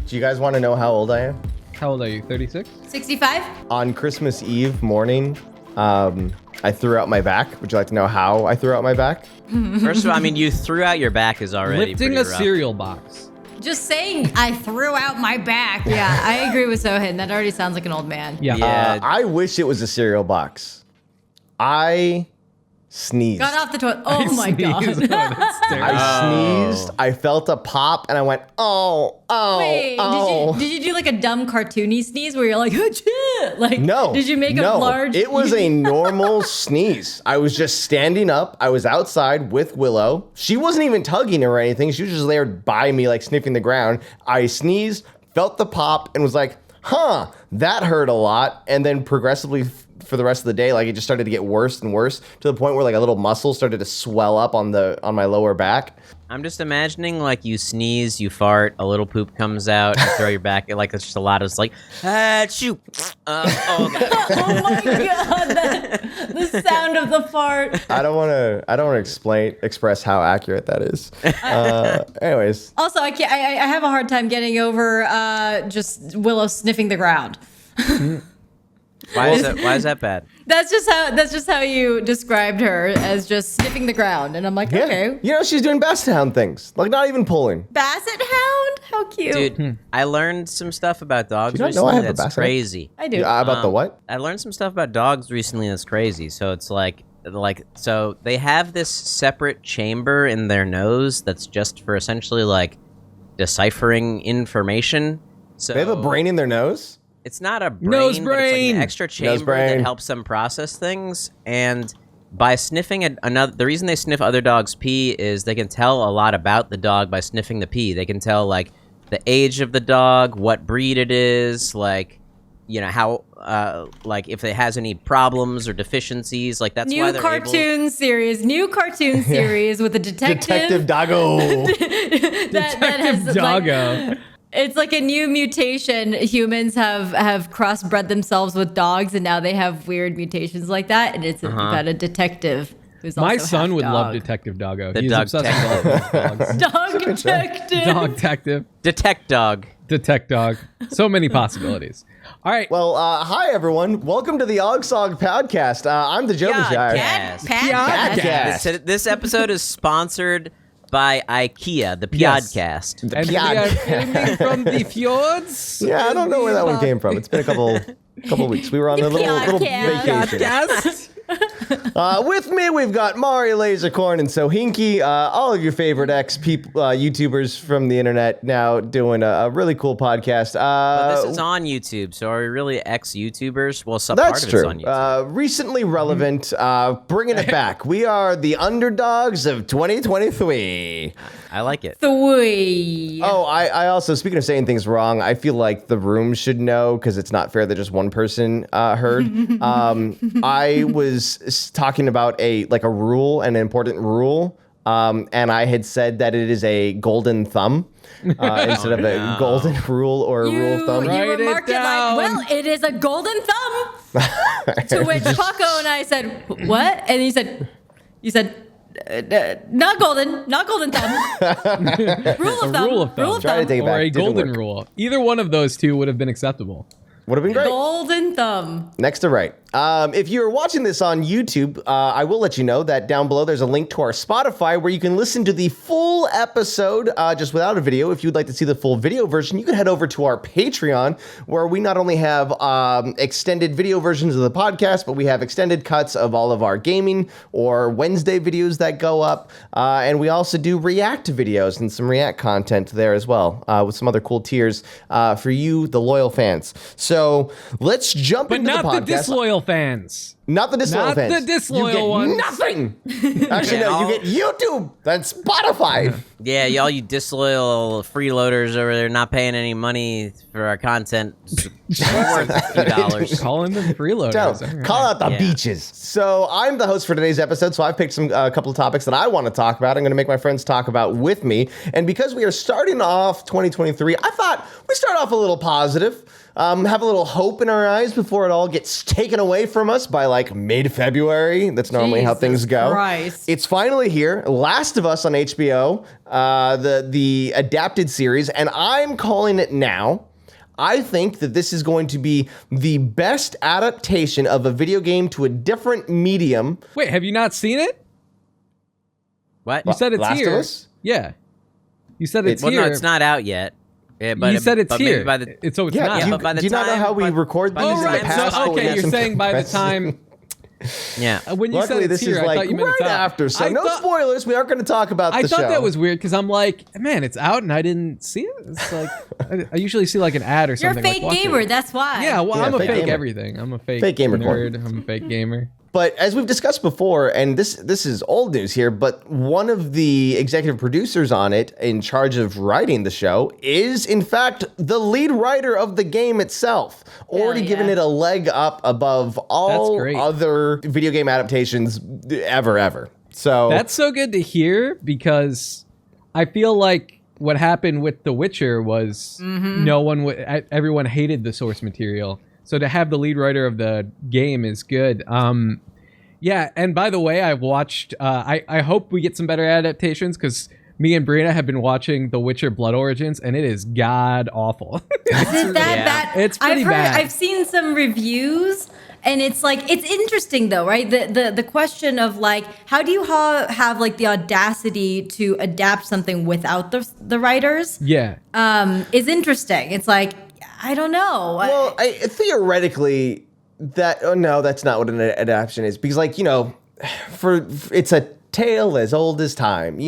Do you guys want to know how old I am? How old are you? 36? 65? On Christmas Eve morning, I threw out my back. Would you like to know how I threw out my back? First of all, I mean, you threw out your back is already Lifting pretty a rough. cereal box. Just saying I threw out my back. Yeah, I agree with Sohin. That already sounds like an old man. Yeah. I wish it was a cereal box. I sneezed. Got off the toilet. Oh my God. That's terrible. I sneezed. I felt a pop, and I went, oh, Wait, oh. did you do like a dumb cartoony sneeze where you're like, Achoo! Like, No. did you make a no. large? It was a normal sneeze. I was just standing up. I was outside with Willow. She wasn't even tugging or anything. She was just there by me, like sniffing the ground. I sneezed, felt the pop, and was like, huh, that hurt a lot. And then progressively for the rest of the day, like it just started to get worse and worse to the point where like a little muscle started to swell up on my lower back. I'm just imagining like you sneeze, you fart, a little poop comes out, you throw your back, like it's just a lot of it's like, shoot. Oh God. Oh my God, the sound of the fart. I don't want to express how accurate that is. Anyways, Also, I have a hard time getting over just Willow sniffing the ground. Why is that bad? That's just how you described her, as just sniffing the ground, and I'm like, yeah. okay. You know, she's doing basset hound things, like not even pulling. Basset hound? How cute. Dude, I learned some stuff about dogs Do you not know I recently have a that's basset hound? crazy. I do. Yeah, about the what? I learned some stuff about dogs recently that's crazy. So it's like so they have this separate chamber in their nose that's just for essentially like deciphering information. So They have a brain in their nose? It's not a brain, Nose but it's like brain! an extra chamber brain. that helps them process things. And by sniffing the reason they sniff other dogs' pee is they can tell a lot about the dog by sniffing the pee. They can tell like the age of the dog, what breed it is, like, you know, how like if it has any problems or deficiencies. Like that's why New they're cartoon series with a Detective Doggo. that has like, Doggo. it's like a new mutation. Humans have crossbred themselves with dogs, and now they have weird mutations like that. And it's about a detective who's also My son half would dog. love Detective Doggo. The He's dog obsessed with all of dogs. Dog detective. Dog detective. Detect dog. Detect dog. So many possibilities. All right. Well, hi everyone. Welcome to the OGSoG podcast. I'm the Joe Podcast. Podcast. This episode is sponsored by IKEA, the Yes. Podcast. And we are filming from the fjords. Yeah, I don't know where that one came from. It's been a couple weeks. We were on a little vacation. Podcast. With me, we've got Mari, Lasercorn, and Sohinki, all of your favorite YouTubers from the internet now doing a really cool podcast. But this is on YouTube, so are we really ex-YouTubers? Well, some That's part of true. it's on YouTube. Recently relevant, bringing it back. We are the underdogs of 2023. I like it. Three. Oh, I also, speaking of saying things wrong, I feel like the room should know because it's not fair that just one person heard. I was talking about a rule, an important rule, and I had said that it is a golden thumb instead of a golden rule or a rule of thumb. You Write it remarked it down. like, well, it is a golden thumb. To which Paco and I said, what? And you said, not golden thumb. Rule of thumb. rule of thumb. Rule of Try to thumb. take it Or back. a Didn't golden work. rule. Either one of those two would have been acceptable. Would have been great. Golden thumb. Next to right. If you're watching this on YouTube, I will let you know that down below there's a link to our Spotify where you can listen to the full episode just without a video. If you'd like to see the full video version, you can head over to our Patreon where we not only have extended video versions of the podcast, but we have extended cuts of all of our gaming or Wednesday videos that go up. And we also do React videos and some React content there as well with some other cool tiers for you, the loyal fans. So let's jump But into not the the podcast. disloyal fans. Not the disloyal Not fans. the disloyal you get ones. Nothing. Actually, no. You get YouTube. Then Spotify. Yeah, y'all you disloyal freeloaders over there not paying any money for our content. It's worth a few dollars. Calling them freeloaders. Don't All right. call out the Yeah. beaches. So I'm the host for today's episode. So I've picked a couple of topics that I want to talk about. I'm going to make my friends talk about with me. And because we are starting off 2023, I thought we start off a little positive. have a little hope in our eyes before it all gets taken away from us by like mid-February. That's normally how things go. Christ. It's finally here. Last of Us on HBO, the adapted series, and I'm calling it now. I think that this is going to be the best adaptation of a video game to a different medium. Wait, have you not seen it? What? You said it's Last here. of Us? Yeah. You said it's Well, here. no, it's not out yet. Yeah, but You said it's but maybe here. By the, It's Yeah, not. do you, but by the do you not know time- how we by- record by these the in the time- past? So, when we okay, had you're some saying by the compressing- time. yeah. When you Luckily, said it's this here, is I like thought you meant right it's out. after, so I no thought- spoilers. We aren't going to talk about I the thought show. that was weird because I'm like, man, it's out and I didn't see it. It's like I usually see like an ad or You're a something. fake like, watch gamer, it. that's why. Yeah, well, Yeah, I'm a fake fake gamer. everything. I'm a fake gamer nerd. corn. I'm a fake gamer. But as we've discussed before, and this is old news here, but one of the executive producers on it in charge of writing the show is, in fact, the lead writer of the game itself. Already yeah. giving it a leg up above all That's great. other video game adaptations ever. So That's so good to hear because I feel like what happened with The Witcher was everyone hated the source material. So to have the lead writer of the game is good. Yeah, and by the way, I've watched. I hope we get some better adaptations because me and Brianna have been watching The Witcher: Blood Origins, and it is god awful. Is it that Yeah. bad? It's pretty bad. I've seen some reviews, and it's like it's interesting though, right? The question of like, how do you have like the audacity to adapt something without the writers? Yeah. Is interesting. It's like I don't know. well, theoretically, no, that's not what an adaptation is because, like, it's a tale as old as time.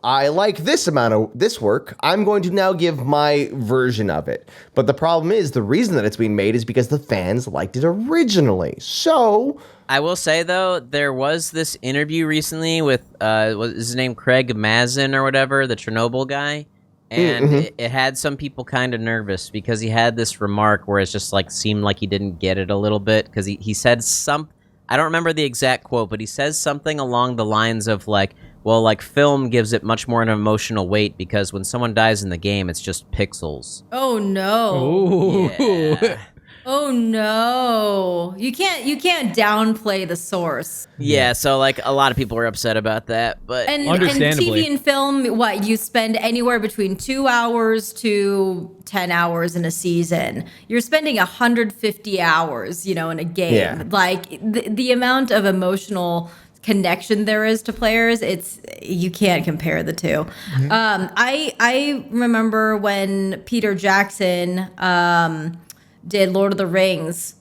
I like this amount of this work. I'm going to now give my version of it. But the problem is the reason that it's being made is because the fans liked it originally. So I will say though, there was this interview recently with what is his name, Craig Mazin or whatever, the Chernobyl guy, and it had some people kind of nervous because he had this remark where it's just like seemed like he didn't get it a little bit because he said I don't remember the exact quote, but he says something along the lines of like, well, like film gives it much more an emotional weight because when someone dies in the game, it's just pixels. Oh no. Ooh. Yeah. Oh no. You can't downplay the source. Yeah, so like a lot of people were upset about that, but And Understandably. TV and film, what you spend anywhere between 2 hours to 10 hours in a season. You're spending 150 hours, in a game. Yeah. Like the amount of emotional connection there is to players, you can't compare the two. I remember when Peter Jackson did Lord of the Rings.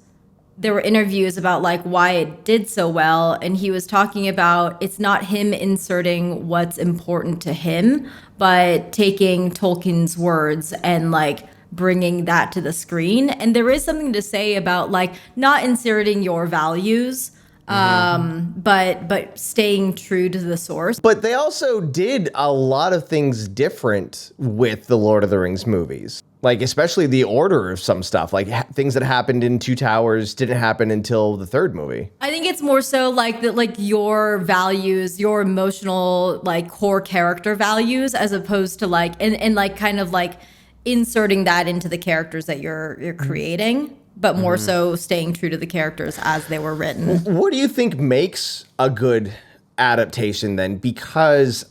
There were interviews about like why it did so well, and he was talking about it's not him inserting what's important to him, but taking Tolkien's words and like bringing that to the screen. And there is something to say about like not inserting your values, but staying true to the source. But they also did a lot of things different with the Lord of the Rings movies. Like, especially the order of some stuff. Like, things that happened in Two Towers didn't happen until the third movie. I think it's more so like that, like your values, your emotional, like core character values, as opposed to like, and like kind of like inserting that into the characters that you're creating, but more so staying true to the characters as they were written. What do you think makes a good adaptation then? Because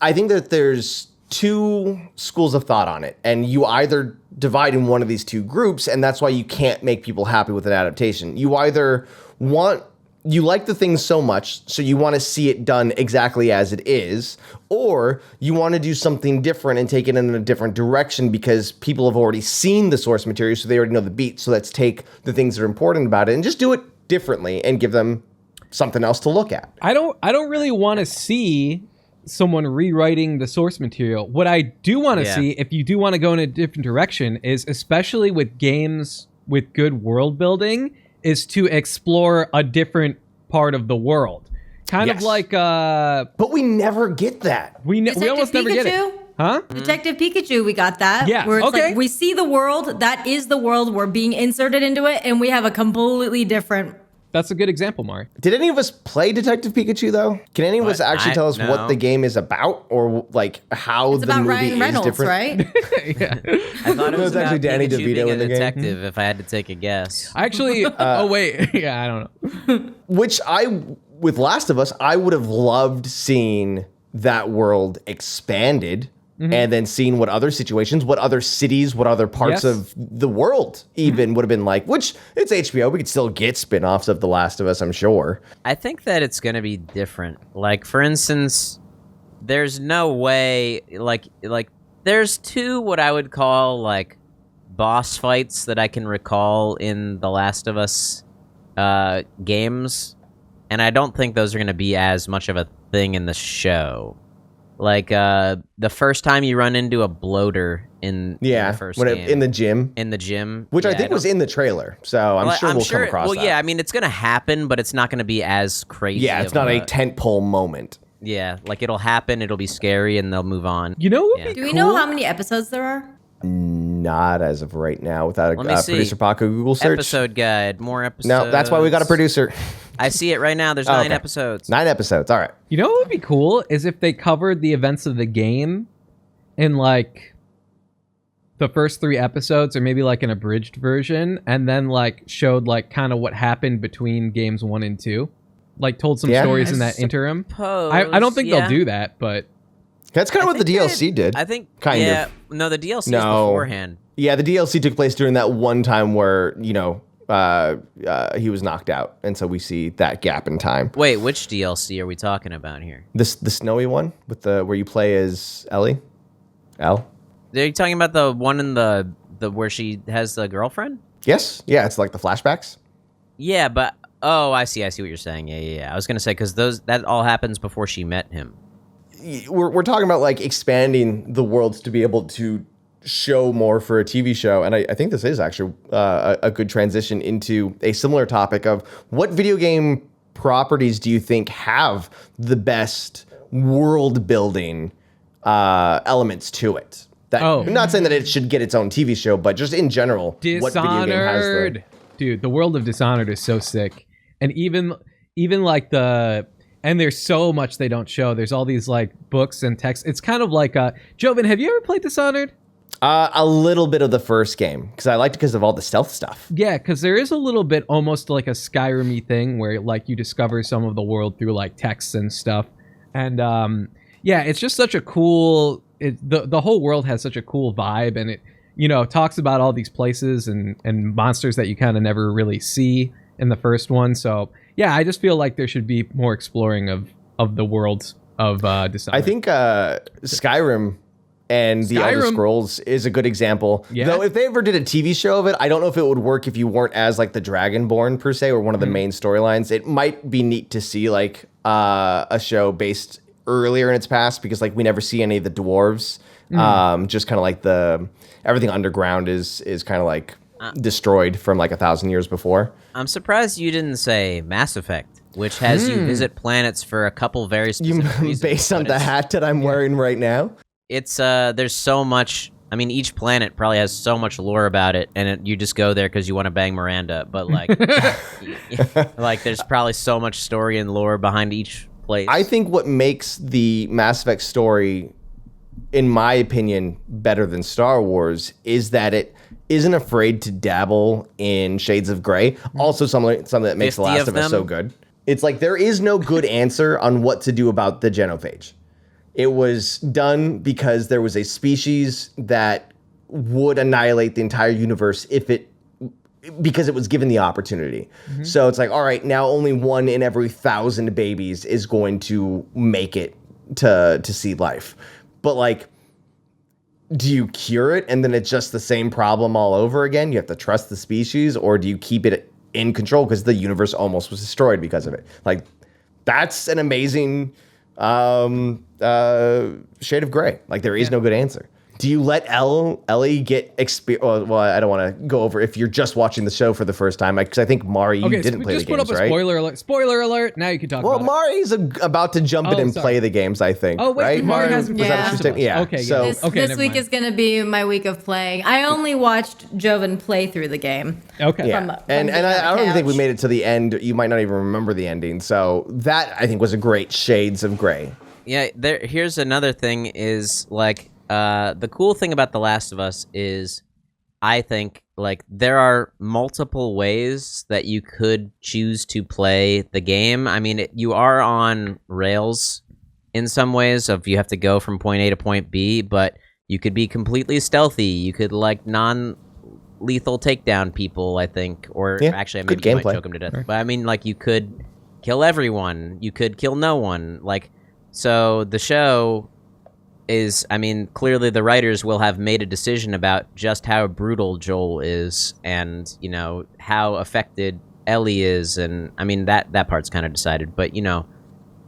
I think that there's two schools of thought on it, and you either divide in one of these two groups, and that's why you can't make people happy with an adaptation. You either you like the thing so much, so you want to see it done exactly as it is, or you want to do something different and take it in a different direction because people have already seen the source material, so they already know the beat. So let's take the things that are important about it and just do it differently and give them something else to look at. I don't really want to see someone rewriting the source material. What I do want to see, if you do want to go in a different direction, is especially with games with good world building, is to explore a different part of the world. Kind of Yes. like But we never get that. we almost never get it. Huh? Detective Pikachu, we got that. Yeah, Where it's okay. like we see the world, that is the world, we're being inserted into it, and we have a completely different That's a good example, Mari. Did any of us play Detective Pikachu though? Can any of us actually tell us no. what the game is about, or like how It's the about movie Ryan is Reynolds, different? right? Yeah. I thought it was actually about Danny Pikachu DeVito being in a the game. detective. If I had to take a guess, Actually, oh wait, yeah, I don't know. Which with Last of Us, I would have loved seeing that world expanded. And then seeing what other situations, what other cities, what other parts Yes. of the world even would have been like, which it's HBO. We could still get spin-offs of The Last of Us, I'm sure. I think that it's gonna be different. Like, for instance, there's no way. Like there's two what I would call like boss fights that I can recall in The Last of Us games, and I don't think those are gonna be as much of a thing in the show. Like the first time you run into a bloater in the first game. In the gym. In the gym. Which Yeah, I think was in the trailer, so I'm sure we'll come across that. Well, yeah, I mean, it's going to happen, but it's not going to be as crazy. Yeah, it's not a tentpole moment. Yeah, like it'll happen, it'll be scary, and they'll move on. You know what would Yeah. be Do we cool? know how many episodes there are? Not as of right now, without Let me a see. producer Paco Google search. Episode guide, more episodes. No, that's why we got a producer. I see it right now. There's Oh, 9 okay. episodes. 9 episodes. All right. You know what would be cool is if they covered the events of the game in like the first 3 episodes, or maybe like an abridged version, and then like showed like kind of what happened between games 1 and 2, like told some Yeah. stories in that interim. Suppose, I don't think yeah. they'll do that, but That's kind of what the think DLC did. I think Kind yeah, of. No, the DLC is No. beforehand. Yeah, the DLC took place during that one time where, he was knocked out. And so we see that gap in time. Wait, which DLC are we talking about here? The snowy one with where you play as Ellie? Elle? Are you talking about the one in the where she has the girlfriend? Yes. Yeah, it's like the flashbacks. Yeah, but I see what you're saying. Yeah. I was gonna say because that all happens before she met him. We're talking about like expanding the worlds to be able to show more for a TV show. And I think this is actually a good transition into a similar topic of what video game properties do you think have the best world building elements to it? I'm not saying that it should get its own TV show, but just in general, what video game has Dishonored. Dude, the world of Dishonored is so sick. And even like and there's so much they don't show. There's all these like books and texts. It's kind of like Joven, have you ever played Dishonored? A little bit of the first game because I liked it because of all the stealth stuff. Yeah, because there is a little bit almost like a Skyrim-y thing where like you discover some of the world through like texts and stuff. And yeah, it's just such a cool. The whole world has such a cool vibe, and it talks about all these places and monsters that you kind of never really see in the first one. So yeah, I just feel like there should be more exploring of the worlds of Dishonored. I think Skyrim and the Elder Scrolls is a good example. Yeah. Though if they ever did a TV show of it, I don't know if it would work if you weren't as like the Dragonborn per se or one of the main storylines. It might be neat to see like a show based earlier in its past because like we never see any of the dwarves. Just kind of like everything underground is kind of like destroyed from like 1,000 years before. I'm surprised you didn't say Mass Effect, which has you visit planets for a couple very specific reasons. Based on but the it's- hat that I'm wearing right now. It's there's so much. I mean, each planet probably has so much lore about it, and you just go there because you want to bang Miranda. But like, like there's probably so much story and lore behind each place. I think what makes the Mass Effect story, in my opinion, better than Star Wars is that it isn't afraid to dabble in shades of gray. Also, something that makes The 50 Last of of Us them? so good. It's like there is no good answer on what to do about the genophage. It was done because there was a species that would annihilate the entire universe because it was given the opportunity. So it's like, all right, now only 1 in every 1,000 babies is going to make it to see life. But like, do you cure it and then it's just the same problem all over again? You have to trust the species, or do you keep it in control because the universe almost was destroyed because of it? Like, that's an amazing shade of gray. Like, there is no good answer. Do you let Ellie get experience? Well, I don't want to go over if you're just watching the show for the first time, because I think Mari, you didn't play the games, right? Just put up a spoiler alert. Spoiler alert. Now you can talk about it. Well, Mari's about to jump in and play the games, I think. Oh, wait, right? Mari hasn't was played that what you're saying? Yeah. Okay, so This week is going to be my week of playing. I only watched Joven play through the game. Okay. Yeah. And I don't even think we made it to the end. You might not even remember the ending. So that, I think, was a great Shades of Grey. Yeah, here's another thing is, like, the cool thing about The Last of Us is, I think, like, there are multiple ways that you could choose to play the game. I mean, you are on rails in some ways of you have to go from point A to point B, but you could be completely stealthy. You could, like, non-lethal takedown people, I think. Or actually, maybe you might choke them to death. Right. But, I mean, like, you could kill everyone. You could kill no one. Like, so the show is, I mean, clearly the writers will have made a decision about just how brutal Joel is and, you know, how affected Ellie is. And, I mean, that part's kind of decided. But, you know,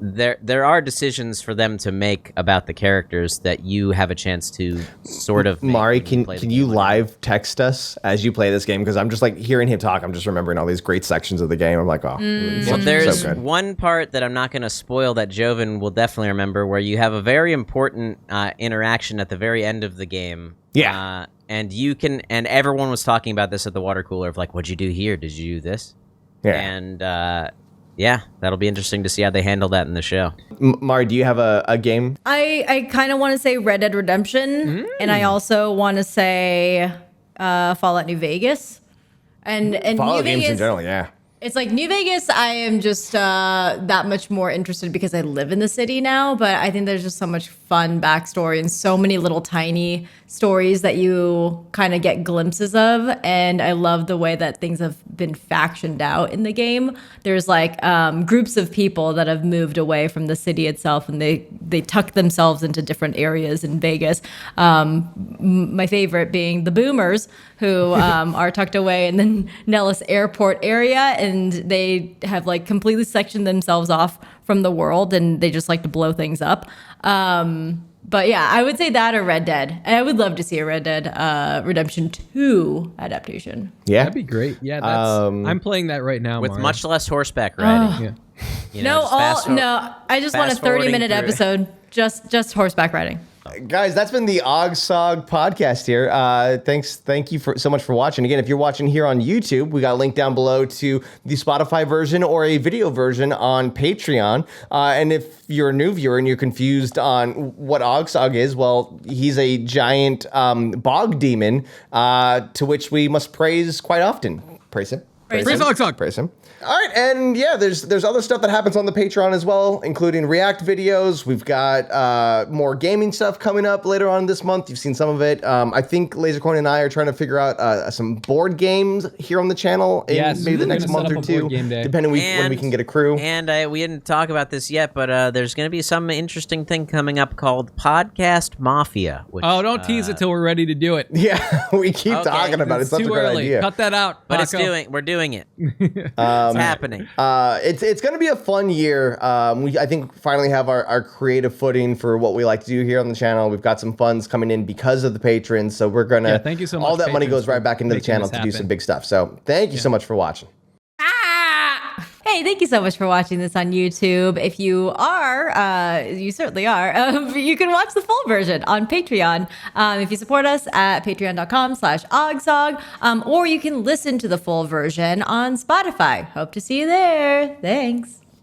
there are decisions for them to make about the characters that you have a chance to sort of make. Mari, can you live text us as you play this game? Because I'm just like hearing him talk. I'm just remembering all these great sections of the game. I'm like, oh. Well, there's one part that I'm not going to spoil that Joven will definitely remember, where you have a very important interaction at the very end of the game. Yeah. And you can, and everyone was talking about this at the water cooler of like, what'd you do here? Did you do this? Yeah. And yeah, that'll be interesting to see how they handle that in the show. Mari, do you have a game? I kind of want to say Red Dead Redemption, and I also want to say Fallout New Vegas. And Fallout New games Vegas, in general, yeah. It's like New Vegas, I am just that much more interested because I live in the city now, but I think there's just so much fun backstory and so many little tiny stories that you kind of get glimpses of. And I love the way that things have been factioned out in the game. There's like groups of people that have moved away from the city itself, and they tuck themselves into different areas in Vegas. My favorite being the boomers, who are tucked away in the Nellis Airport area, and they have like completely sectioned themselves off from the world, and they just like to blow things up. But yeah, I would say that or Red Dead. And I would love to see a Red Dead Redemption 2 adaptation. Yeah, that'd be great. Yeah, I'm playing that right now, with Mario. Much less horseback riding. Yeah. You know, I just want a 30-minute episode, just horseback riding. Guys, that's been the OGSoG podcast here. Thank you so much for watching. Again, if you're watching here on YouTube, we got a link down below to the Spotify version or a video version on Patreon. And if you're a new viewer and you're confused on what OGSoG is, well, he's a giant bog demon to which we must praise quite often. Praise him. Praise OGSoG. Praise him. All right, and yeah, there's other stuff that happens on the Patreon as well, including React videos. We've got more gaming stuff coming up later on this month. You've seen some of it. I think Lasercoin and I are trying to figure out some board games here on the channel in maybe the next month or two, depending when we can get a crew. And we didn't talk about this yet, but there's going to be some interesting thing coming up called Podcast Mafia. Which, don't tease it till we're ready to do it. Yeah, we keep talking about it. It's such a great idea. Cut that out. But we're doing it. It's happening. It's going to be a fun year. I think finally have our creative footing for what we like to do here on the channel. We've got some funds coming in because of the patrons, so we're gonna. Thank you so much. All that money goes right back into the channel to do some big stuff. So thank you so much for watching. Hey, thank you so much for watching this on YouTube. If you are, you certainly are, you can watch the full version on Patreon. If you support us at patreon.com/OGSoG, or you can listen to the full version on Spotify. Hope to see you there. Thanks.